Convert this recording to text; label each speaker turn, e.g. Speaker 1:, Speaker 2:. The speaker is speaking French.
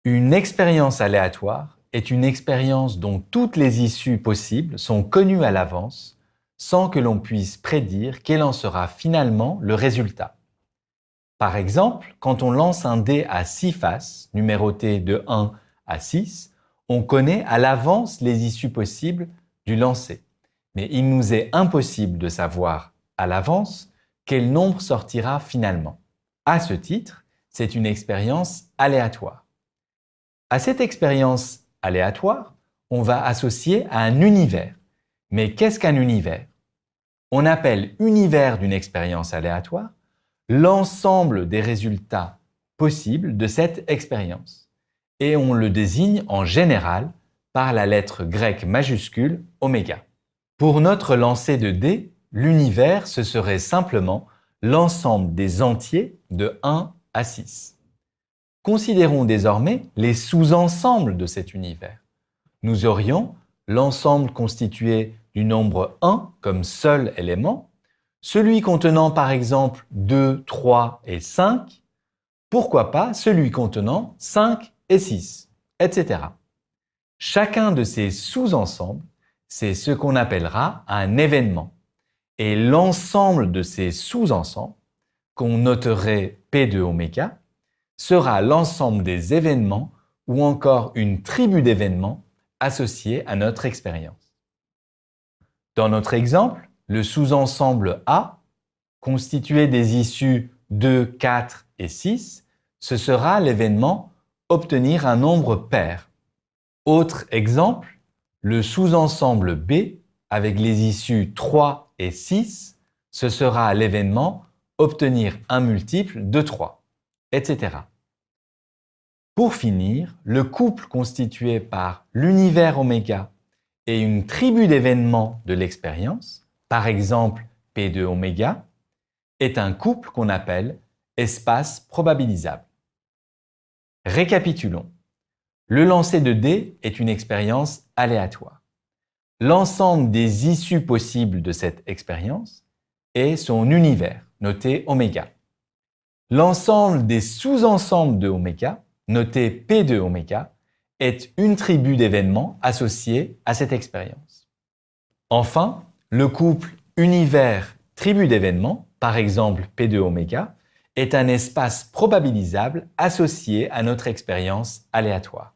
Speaker 1: Une expérience aléatoire est une expérience dont toutes les issues possibles sont connues à l'avance sans que l'on puisse prédire quel en sera finalement le résultat. Par exemple, quand on lance un dé à 6 faces, numéroté de 1 à 6, on connaît à l'avance les issues possibles du lancer. Mais il nous est impossible de savoir à l'avance quel nombre sortira finalement. À ce titre, c'est une expérience aléatoire. À cette expérience aléatoire, on va associer à un univers. Mais qu'est-ce qu'un univers? On appelle univers d'une expérience aléatoire l'ensemble des résultats possibles de cette expérience. Et on le désigne en général par la lettre grecque majuscule oméga. Pour notre lancer de dés, l'univers, ce serait simplement l'ensemble des entiers de 1 à 6. Considérons désormais les sous-ensembles de cet univers. Nous aurions l'ensemble constitué du nombre 1 comme seul élément, celui contenant par exemple 2, 3 et 5, pourquoi pas celui contenant 5 et 6, etc. Chacun de ces sous-ensembles, c'est ce qu'on appellera un événement. Et l'ensemble de ces sous-ensembles, qu'on noterait P de oméga, sera l'ensemble des événements ou encore une tribu d'événements associés à notre expérience. Dans notre exemple, le sous-ensemble A, constitué des issues 2, 4 et 6, ce sera l'événement obtenir un nombre pair. Autre exemple, le sous-ensemble B, avec les issues 3 et 6, ce sera l'événement obtenir un multiple de 3, etc. Pour finir, le couple constitué par l'univers oméga et une tribu d'événements de l'expérience, par exemple P de oméga, est un couple qu'on appelle espace probabilisable. Récapitulons. Le lancer de dés est une expérience aléatoire. L'ensemble des issues possibles de cette expérience est son univers, noté oméga. L'ensemble des sous-ensembles de oméga, noté P de oméga, est une tribu d'événements associés à cette expérience. Enfin, le couple univers-tribu d'événements, par exemple P de oméga, est un espace probabilisable associé à notre expérience aléatoire.